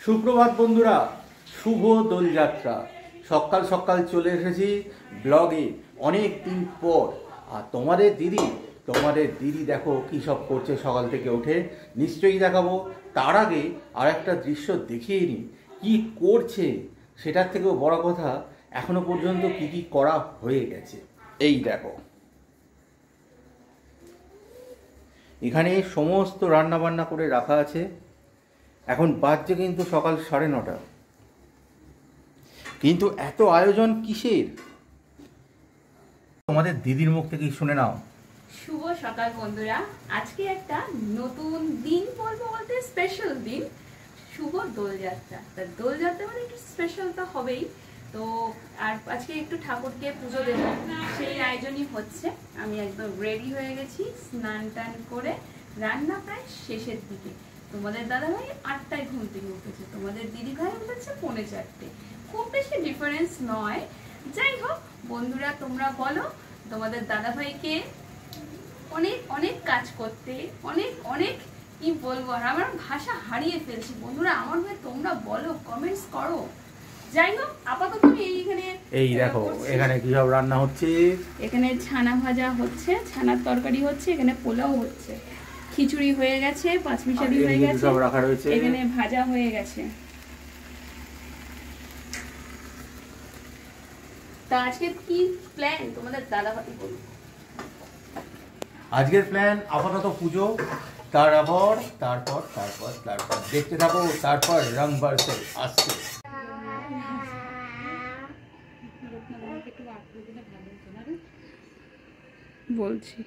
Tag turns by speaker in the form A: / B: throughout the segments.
A: সুপ্রভাত বন্ধুরা, শুভ দোলযাত্রা। সকাল সকাল চলে এসেছি ব্লগে অনেক দিন পর। আর তোমাদের দিদি দেখো কী সব করছে সকাল থেকে উঠে, নিশ্চয়ই দেখাবো। তার আগে আর একটা দৃশ্য দেখিয়ে নিই কী করছে। সেটার থেকেও বড় কথা, এখনো পর্যন্ত কি কি করা হয়ে গেছে। এই দেখো, এখানে সমস্ত রান্না বান্না করে রাখা আছে। এখন বাজছে কিন্তু সকাল 9:30। কিন্তু এত আয়োজন কিসের? তোমাদের দিদির মুখ থেকেই শুনে নাও।
B: শুভ সকাল বন্ধুরা, আজকে একটা নতুন দিন বলবো, বলতে স্পেশাল দিন, শুভ দোলযাত্রা। তা দোলযাত্রা মানে একটু স্পেশাল তো হবেই। তো আর আজকে একটু ঠাকুরকে পুজো দেবো, সেই আয়োজনই হচ্ছে। আমি একদম রেডি হয়ে গেছি, স্নান টান করে। রান্না প্রায় শেষের দিকে। তোমাদের দাদাভাই 8টায় ঘুম থেকে উঠেছে, তোমাদের দিদি ভাই উঠেছে 3:45। খুব বেশি ডিফারেন্স নয়। যাই হোক বন্ধুরা, তোমরা বলো তোমাদের দাদাভাইকে অনেক অনেক কাজ করতে, অনেক অনেক কি বলবো, আর আমার ভাষা হারিয়ে ফেলছি বন্ধুরা। আমার ভাই তোমরা বলো, কমেন্টস করো। যাই হোক আপাতত আমি
A: এই দেখো এখানে কি সব রান্না হচ্ছে।
B: এখানে ছানা ভাজা হচ্ছে, ছানার তরকারি হচ্ছে, এখানে পোলাও হচ্ছে, খিচুড়ি হয়ে গেছে, পাঁচমিশালি হয়ে গেছে,
A: সব রাখা রয়েছে,
B: এখানে ভাজা হয়ে গেছে। তা আজকে কি প্ল্যান তোমাদের দাদাভাই বলো?
A: আজকের প্ল্যান আপাতত পুজো, তারপর দেখতে থাকো। তারপর রং বরসে আসছে।
B: বলছি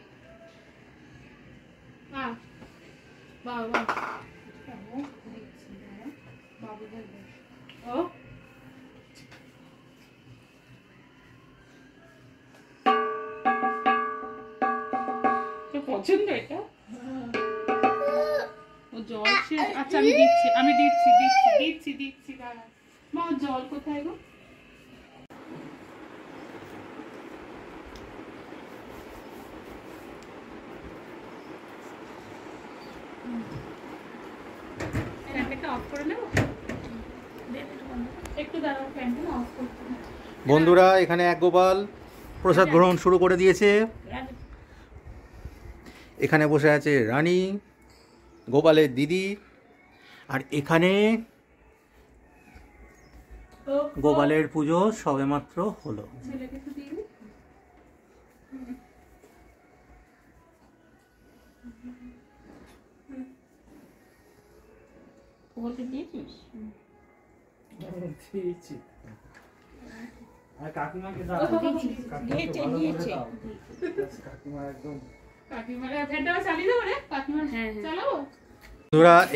B: পছন্দ এটা ও জল শেষ। আচ্ছা আমি দিচ্ছি দাঁড়া মা, জল কোথায় গো?
A: বন্ধুরা এখানে এক গোপাল প্রসাদ গ্রহণ শুরু করে দিয়েছে। এখানে বসে আছে রানী, গোপালের দিদি, আর এখানে গোপালের পুজো সবেমাত্র হলো।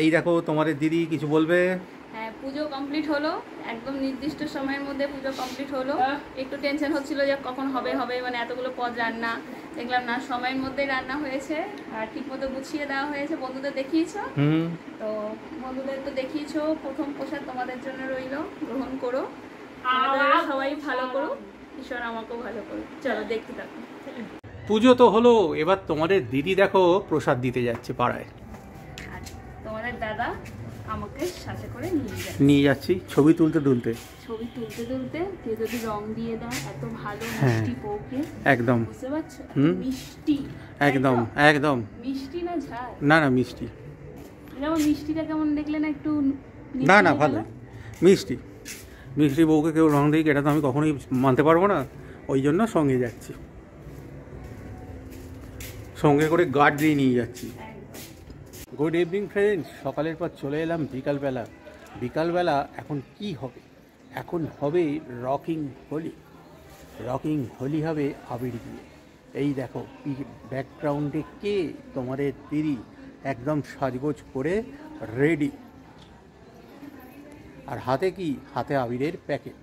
A: এই দেখো তোমাদের দিদি কিছু বলবে।
B: হ্যাঁ, পুজো কমপ্লিট হলো, একদম নির্দিষ্ট সময়ের মধ্যে পুজো কমপ্লিট হলো। একটু টেনশন হচ্ছিল যে কখন হবে মানে এতগুলো পদ রান্না, দেখলাম না সময়ের মধ্যে রান্না হয়েছে আর ঠিক মতো গুছিয়ে দেওয়া হয়েছে। বন্ধুদের দেখিয়েছো তো, বন্ধুদের তো দেখিয়েছো। প্রথম প্রসাদ তোমাদের জন্য রইল, গ্রহণ করো। সবাই ভালো করো, ঈশ্বর আমাকেও ভালো করো। চলো দেখতে থাকো।
A: পুজো তো হলো, এবার তোমাদের দিদি দেখো প্রসাদ দিতে যাচ্ছে পাড়ায়।
B: আর তোমাদের দাদা আমাকে সাথে করে নিয়ে
A: যাচ্ছি ছবি তুলতে
B: কে যদি রং দিয়ে দাও, এত ভালো মিষ্টি বউকে।
A: একদম
B: বুঝতে পারছো? মিষ্টি
A: একদম
B: মিষ্টি না ঝাল?
A: না মিষ্টি।
B: যেমন মিষ্টিটা কেমন দেখলে না একটু?
A: না ভালো মিষ্টি বউকে কেউ রং দিই, এটা তো আমি কখনোই মানতে পারবো না। ওই জন্য সঙ্গে যাচ্ছি, সঙ্গে করে গার্ড দিয়ে নিয়ে যাচ্ছি। গুড ইভিনিং ফ্রেন্ডস, সকালের পর চলে এলাম বিকালবেলা। এখন কি হবে? এখন হবে রকিং হোলি হবে আবির দিয়ে। এই দেখো ব্যাকগ্রাউন্ডে কে, তোমাদের দিদি একদম সাজগোজ করে রেডি। আর হাতে কি? হাতে আবিরের প্যাকেট।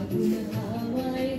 C: আগুন হাওয়ায়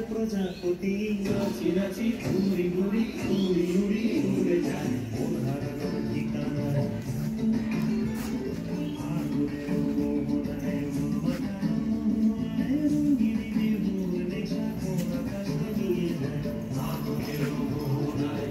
C: প্রজাপতি নাচি নাচি ঘুরি ঘুরি উড়ি উড়ি উড়ে যায় মন হারানোর ঠিকানা আগুনের মোহনায় মন মাথায় রঙিনী বিহুর নেশা কোন আকাশে নিয়ে যায় আগুনের মোহনায়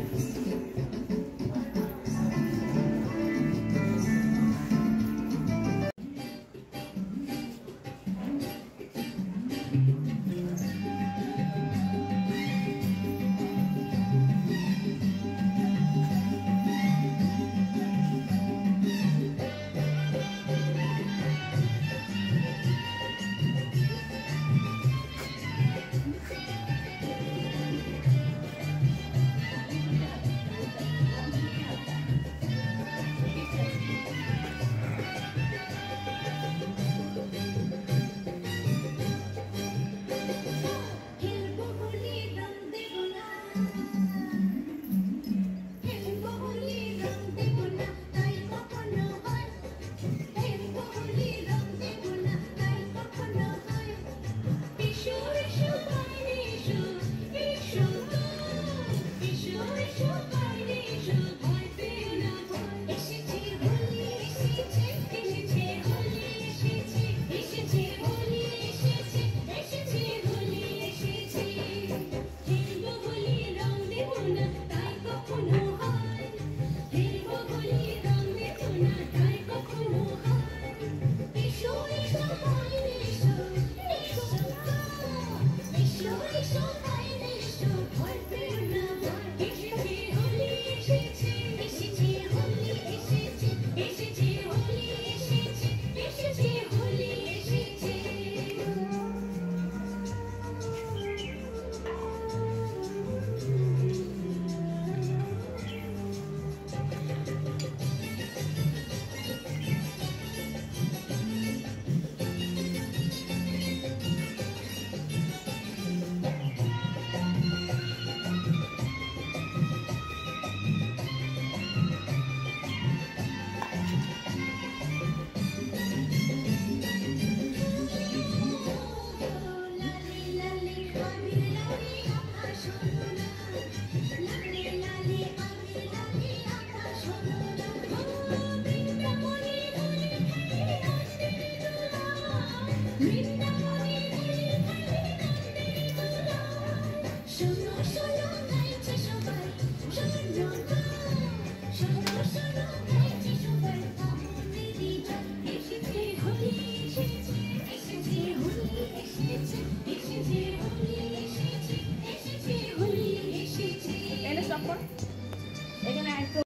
B: এখানে একটু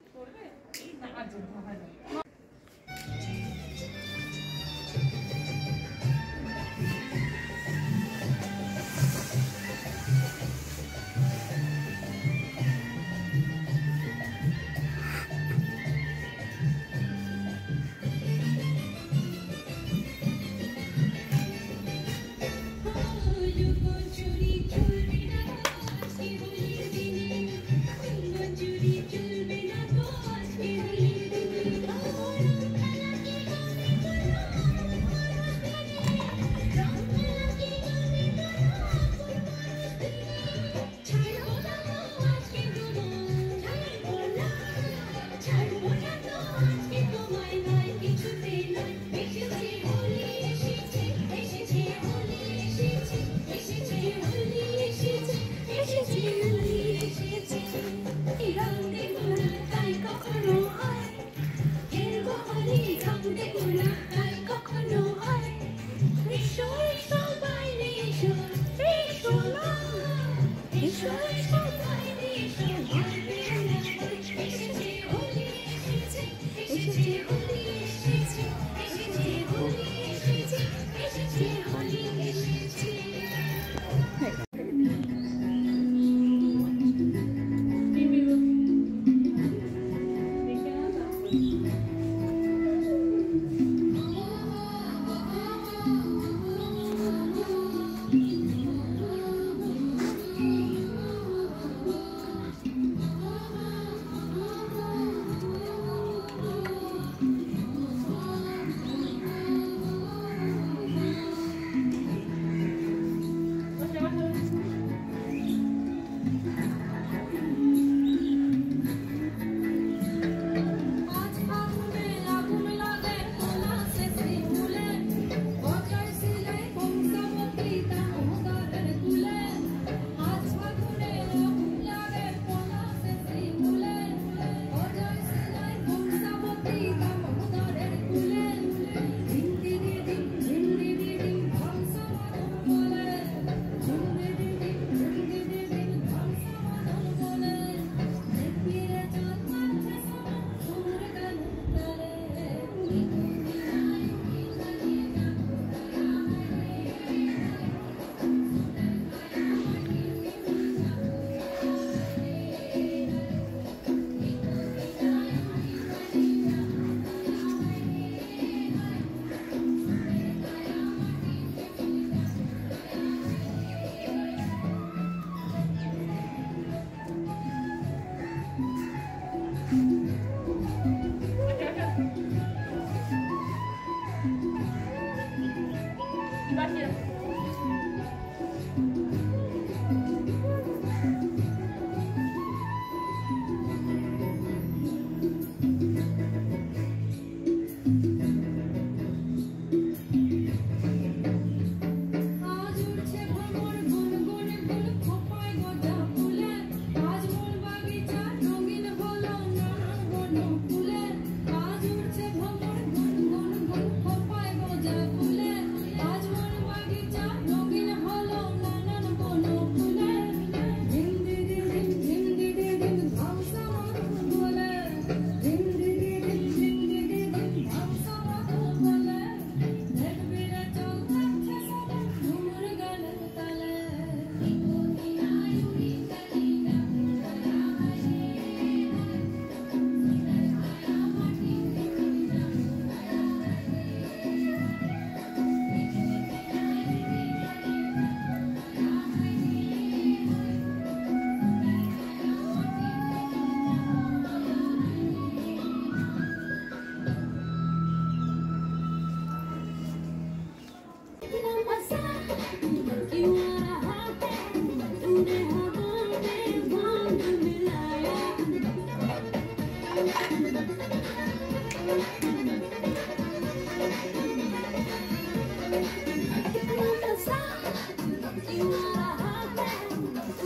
D: You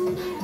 D: are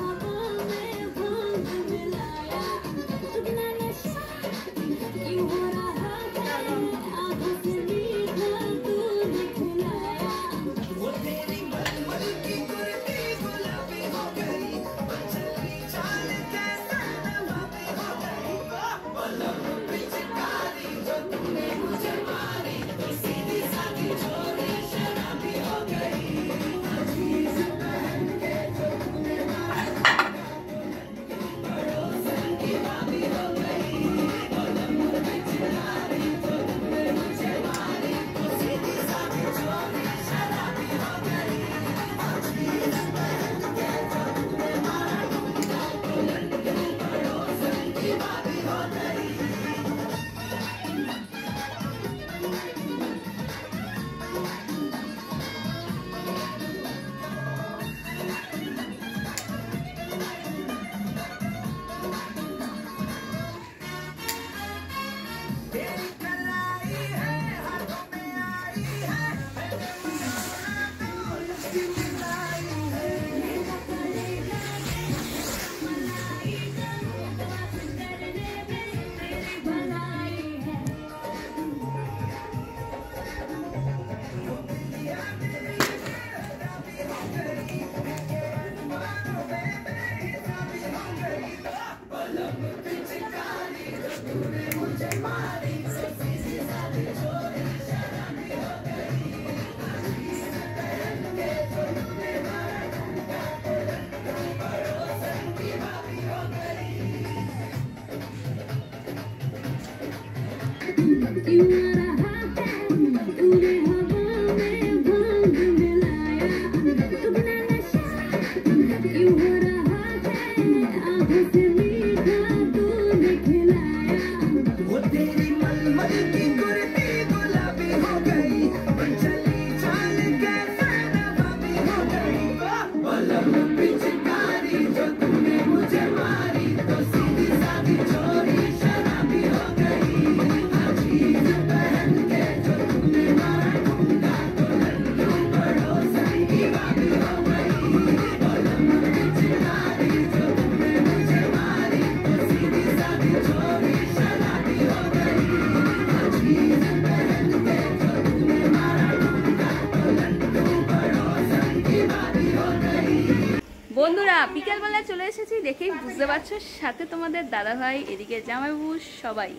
B: বন্ধুরা বিকেলবেলা চলে এসেছি, দেখেই বুঝতে পারছো, সাথে তোমাদের দাদাভাই, এদিকে জামাইবাবু, সবাই।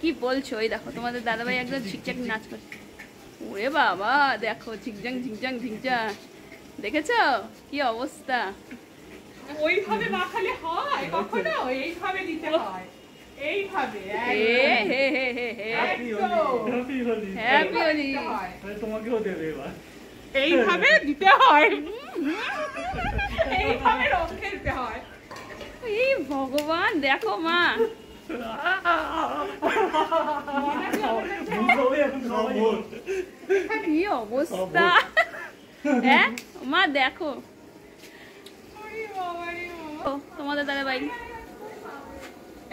B: কি বলছো? এই দেখো তোমাদের দাদাভাই একদম ঝিকঝাক নাচ করছে। ওরে বাবা দেখো, ঝিকঝাং ঝিকঝাং ঝিকঝাং, দেখেছো কি অবস্থা?
D: ওইভাবে মাখালে হয় কখনো? এইভাবে দিতে হয়, এইভাবে
B: হ্যাপি হোলি।
C: তোমাকেও দেবে এবার।
D: এইভাবে দিতে হয়, এইভাবে রং খেলতে হয়।
B: এই ভগবান, দেখো মা, কি অবস্থা। হ্যাঁ মা দেখো,
D: ওরে বাবা রে বাবা।
B: তোমাদের দাদাভাই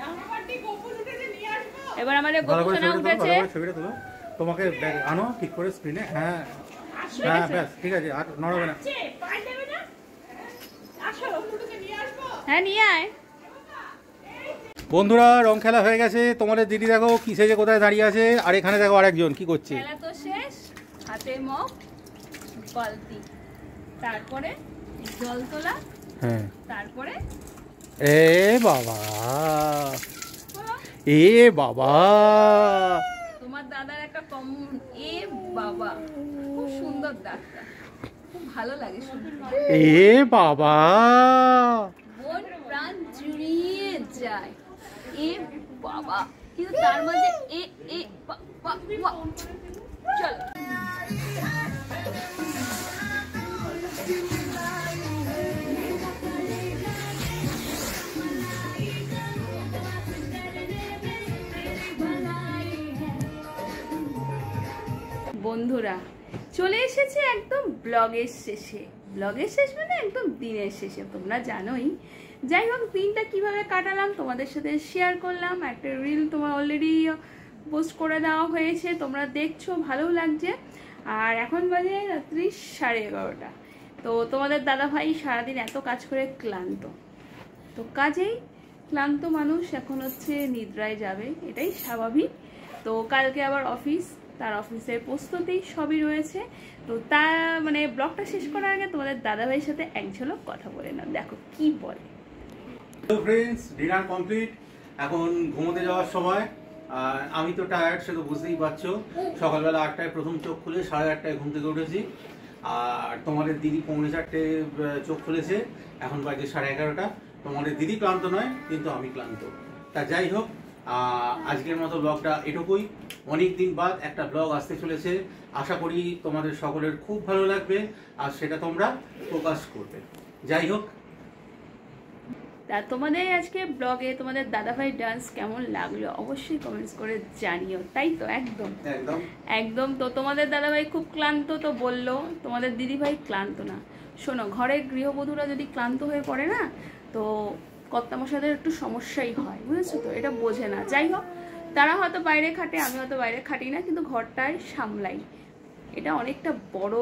D: আমারটি গোপুর উঠেছে, নিয়ে আসবো।
B: এবার আমাদের
A: ভালো করে
B: গোপসোনা
A: ছবিটা তোলো,
B: উঠেছে।
A: ভালো করে ছবিটা তোলো। তোমাকে আনো ঠিক করে স্ক্রিনে। হ্যাঁ হ্যাঁ ব্যাস ঠিক আছে, আর নড়াবে না।
D: আছে, পাই দেবে না? আসো, গোপুরকে নিয়ে আসবো।
B: হ্যাঁ নিয়ে আয়।
A: বন্ধুরা রং খেলা হয়ে গেছে, তোমাদের দিদি দেখো কি সেজে কোথায় দাঁড়িয়ে আছে, আর এখানে দেখো আরেকজন কি করছে।
B: খেলা তো শেষ, হাতে মগ, বালতি, তারপরে জল তোলা,
A: হ্যাঁ
B: তারপরে
A: এ বাবা, এ বাবা,
B: তোমার দাদার একটা কমন, এ বাবা, খুব সুন্দর ডাক্তার, খুব ভালো লাগে শুনতে।
A: এ বাবা,
B: মন প্রাণ জুড়িয়ে যায়, এ বাবা, কিন্তু তার মধ্যে এ এ বাবা, চল। বন্ধুরা চলে এসেছে একদম ব্লগের শেষে। ব্লগের শেষ মানে একদম দিনের শেষে, তোমরা জানোই। যাই হোক, দিনটা কিভাবে কাটালাম তোমাদের সাথে শেয়ার করলাম। একটা রিল তোমার অলরেডি পোস্ট করে দেওয়া হয়েছে, তোমরা দেখছো, ভালো লাগছে। আর এখন বাজে রাত্রি 11:30। তো তোমাদের দাদাভাই সারাদিন এত কাজ করে ক্লান্ত, তো কাজেই ক্লান্ত মানুষ এখন হচ্ছে নিদ্রায় যাবে, এটাই স্বাভাবিক। তো কালকে আবার অফিস, তার অফিসের প্রস্তুতি সবই রয়েছে। তো তা মানে ব্লগটা শেষ করার আগে তোমাদের দাদাভাইয়ের সাথে এক ঝলক কথা বলে নাও, দেখো কি বলে।
A: হ্যালো ফ্রেন্ডস, ডিনার কমপ্লিট, এখন ঘুমোতে যাওয়ার সময়। আর আমি তো টায়ার্ড, সে তো বুঝতেই পারছো। সকালবেলা 8টায় প্রথম চোখ খুলে 8:30টায় ঘুম থেকে উঠেছি। আর তোমাদের দিদি 4:45 চোখ খুলেছে, এখন বাজে 11:30। তোমাদের দিদি ক্লান্ত নয়, কিন্তু আমি ক্লান্ত। তা যাই হোক, আজকের মতো ব্লগটা এটুকুই। অনেক দিন বাদ একটা ব্লগ আসতে চলেছে, আশা করি তোমাদের সকলের খুব ভালো লাগবে, আর সেটা তোমরা প্রকাশ করবে। যাই হোক,
B: তা তোমাদের আজকে ব্লগে তোমাদের দাদাভাই ডান্স কেমন লাগলো অবশ্যই কমেন্টস করে জানিও, তাই তো? একদম
A: একদম
B: একদম। তো তোমাদের দাদাভাই খুব ক্লান্ত, তো বললো, তোমাদের দিদিভাই ক্লান্ত না। শোনো, ঘরের গৃহবধূরা যদি ক্লান্ত হয়ে পড়ে না, তো কর্তামশাদের একটু সমস্যাই হয়, বুঝেছো তো? এটা বোঝে না। যাই হোক, তারা হয়তো বাইরে খাটে, আমি হয়তো বাইরে খাটি না, কিন্তু ঘরটায় সামলাই। এটা অনেকটা বড়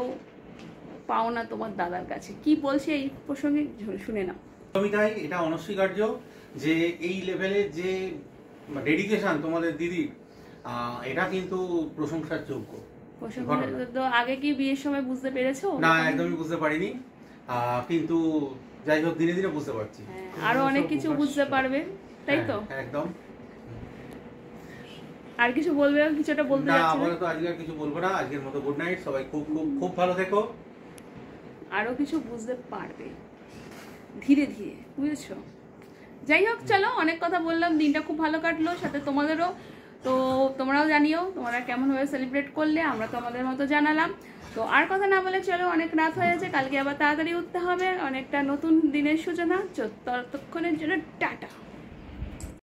B: পাওনা তোমার দাদার কাছে। কি বলছে এই প্রসঙ্গে শুনে নাও।
A: আমি তাই, এটা অনস্বীকার্য যে এই লেভেলের যে ডেডিকেশন তোমাদের দিদির, এটা কিন্তু প্রশংসার যোগ্য।
B: তো আগে কি বিয়ের সময় বুঝতে পেরেছো?
A: না, একদমই বুঝতে পারিনি, কিন্তু যাই হোক দিনে দিনে বুঝতে পারছি।
B: আরো অনেক কিছু বুঝতে পারবে, তাই তো?
A: একদম।
B: আর কিছু বলবে? কিছুটা বলতে
A: না,
B: যাচ্ছি
A: আপাতত আজকে আর কিছু বলবো না। আজকের মতো গুড নাইট, সবাই খুব খুব খুব ভালো থেকো।
B: আরো কিছু বুঝতে পারবে ধীরে ধীরে, বুঝেছো? যাই হোক, চলো, অনেক কথা বললাম, দিনটা খুব ভালো কাটলো, সাথে তোমাদেরও। তো তোমরাও জানিও তোমরা কেমনভাবে সেলিব্রেট করলে, আমরা তো আমাদের মতো জানালাম। তো আর কথা না বলে চলো, অনেক রাত হয়ে গেছে, কালকে আবার তাড়াতাড়ি উঠতে হবে, অনেকটা নতুন দিনের সূচনা। ততক্ষণের জন্য টাটা।